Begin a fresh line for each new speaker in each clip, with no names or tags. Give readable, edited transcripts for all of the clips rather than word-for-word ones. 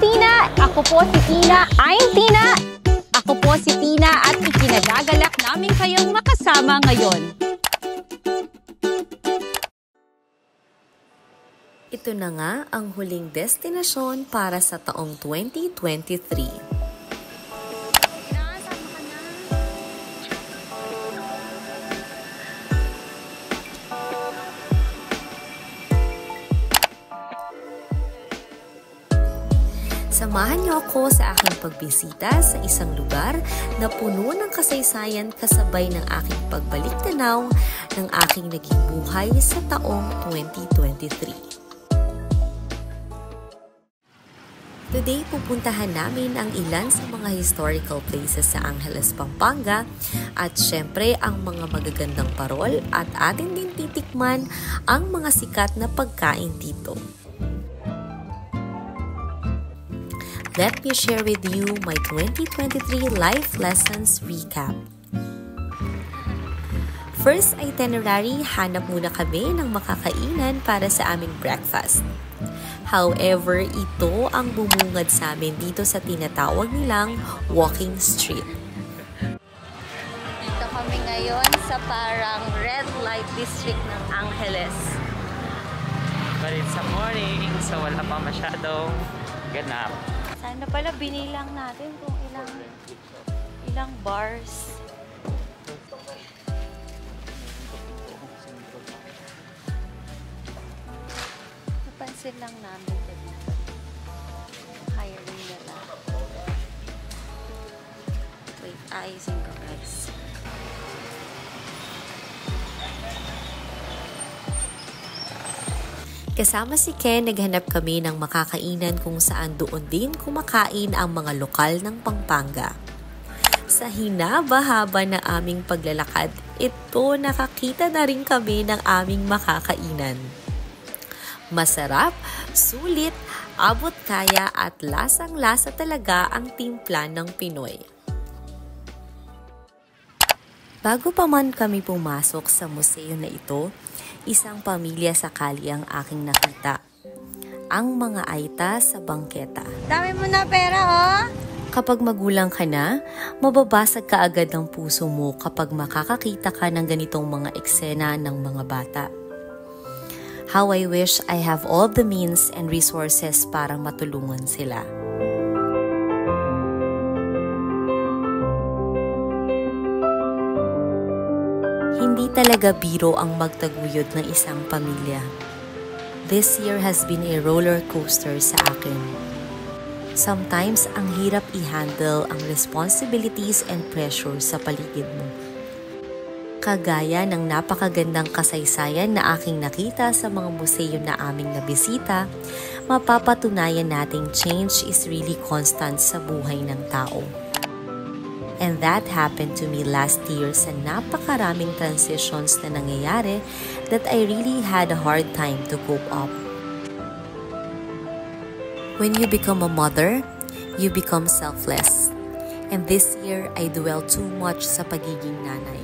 Tina! Ako po si Tina! I'm Tina! Ako po si Tina at ikinagagalak namin kayong makasama ngayon.
Ito na nga ang huling destinasyon para sa taong 2023. Samahan niyo ako sa aking pagbisita sa isang lugar na puno ng kasaysayan kasabay ng aking pagbalik tanaw ng aking naging buhay sa taong 2023. Today, pupuntahan namin ang ilan sa mga historical places sa Angeles, Pampanga at syempre ang mga magagandang parol at atin din titikman ang mga sikat na pagkain dito. Let me share with you my 2023 life lessons recap. First itinerary, hanap muna kami ng makakainan para sa aming breakfast. However, ito ang bumungad sa amin dito sa tinatawag nilang walking street.
Dito kami ngayon sa parang red light district ng Angeles.
But it's a morning, so wala pa masyadong ganap.
Sana pala binilang natin kung ilang bars. Napansin lang namin dito. Hiring nila. Wait, ayusin ko guys.
Kasama si Ken, naghanap kami ng makakainan kung saan doon din kumakain ang mga lokal ng Pampanga. Sa hinaba-haba na aming paglalakad, ito nakakita na rin kami ng aming makakainan. Masarap, sulit, abot kaya at lasang-lasa talaga ang timpla ng Pinoy. Bago pa man kami pumasok sa museo na ito, isang pamilya sakali ang aking nakita. Ang mga Aita sa bangketa.
Dami mo na pera, oh!
Kapag magulang ka na, mababasag ka agad ng puso mo kapag makakakita ka ng ganitong mga eksena ng mga bata. How I wish I have all the means and resources para matulungan sila. Hindi talaga biro ang magtaguyod ng isang pamilya. This year has been a roller coaster sa akin. Sometimes, ang hirap i-handle ang responsibilities and pressure sa paligid mo. Kagaya ng napakagandang kasaysayan na aking nakita sa mga museo na aming nabisita, mapapatunayan nating change is really constant sa buhay ng tao. And that happened to me last year sa napakaraming transitions na nangyayari that I really had a hard time to cope up. When you become a mother, you become selfless. And this year, I dwell too much sa pagiging nanay.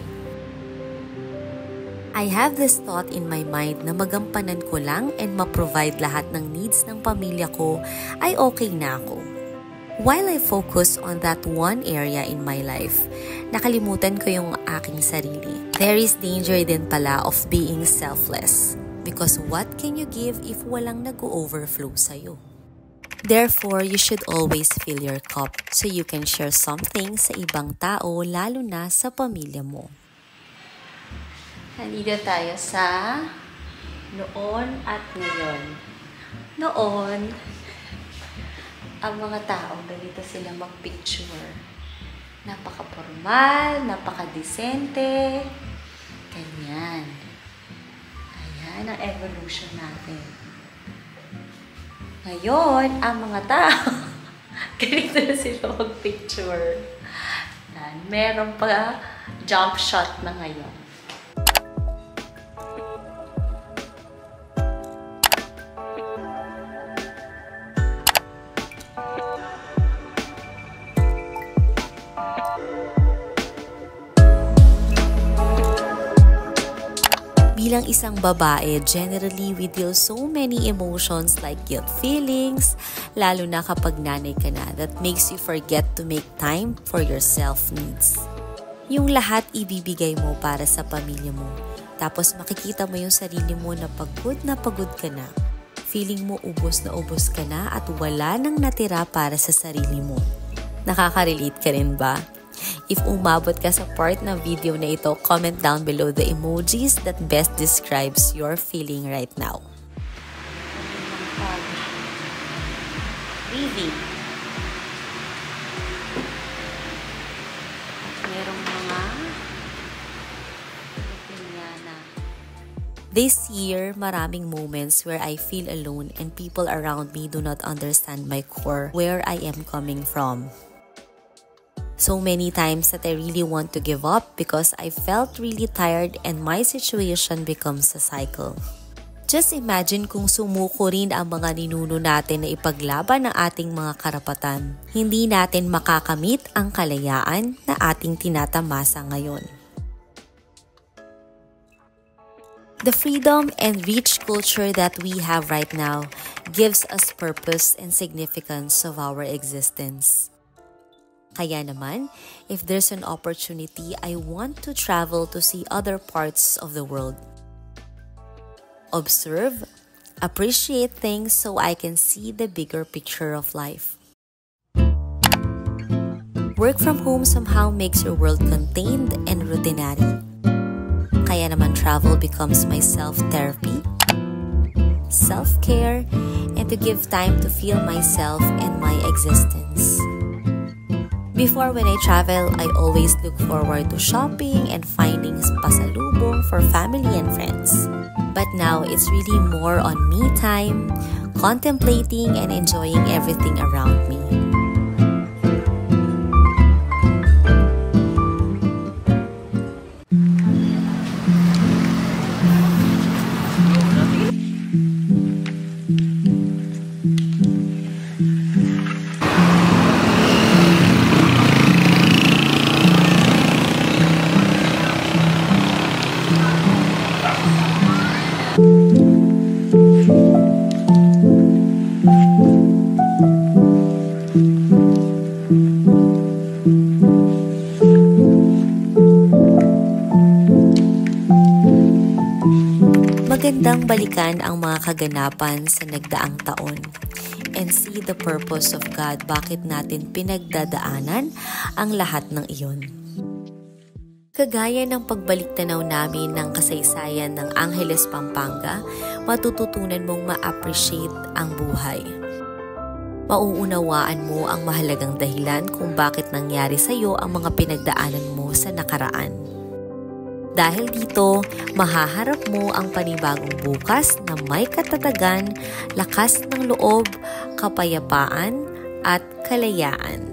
I have this thought in my mind na magampanan ko lang and ma-provide lahat ng needs ng pamilya ko ay okay na ako. While I focus on that one area in my life, nakalimutan ko yung aking sarili. There is danger din pala of being selfless. Because what can you give if walang nag-overflow sa'yo? Therefore, you should always fill your cup so you can share something sa ibang tao, lalo na sa pamilya mo.
Nandito tayo sa noon at ngayon. Noon, ang mga tao, ganito sila mag-picture. Napaka-formal, napaka-decente. Ganyan. Ayan ang evolution natin. Ngayon, ang mga tao, ganito na sila mag-picture. Meron pa jump shot na ngayon.
Bilang isang babae, generally we deal so many emotions like guilt feelings, lalo na kapag nanay ka na, that makes you forget to make time for your self needs. Yung lahat ibibigay mo para sa pamilya mo. Tapos makikita mo yung sarili mo na pagod ka na. Feeling mo ubos ka na at wala nang natira para sa sarili mo. Nakaka-relate ka rin ba? If umabot ka sa part ng video na ito, comment down below the emojis that best describes your feeling right now.
Breathing. Merong mga pinyana.
This year, maraming moments where I feel alone and people around me do not understand my core, where I am coming from. So many times that I really want to give up because I felt really tired and my situation becomes a cycle. Just imagine kung sumuko rin ang mga ninuno natin na ipaglaban ang ating mga karapatan. Hindi natin makakamit ang kalayaan na ating tinatamasa ngayon. The freedom and rich culture that we have right now gives us purpose and significance of our existence. Kaya naman, if there's an opportunity, I want to travel to see other parts of the world. Observe, appreciate things so I can see the bigger picture of life. Work from home somehow makes your world contained and routinary. Kaya naman travel becomes my self-therapy, self-care, and to give time to feel myself and my existence. Before, when I travel, I always look forward to shopping and finding pasalubong for family and friends. But now, it's really more on me time, contemplating and enjoying everything around me. Magandang balikan ang mga kaganapan sa nagdaang taon and see the purpose of God bakit natin pinagdadaanan ang lahat ng iyon. Kagaya ng pagbalik tanaw namin ng kasaysayan ng Angeles, Pampanga, matututunan mong ma-appreciate ang buhay. Mauunawaan mo ang mahalagang dahilan kung bakit nangyari sa iyo ang mga pinagdaanan mo sa nakaraan. Dahil dito, mahaharap mo ang panibagong bukas na may katatagan, lakas ng loob, kapayapaan, at kalayaan.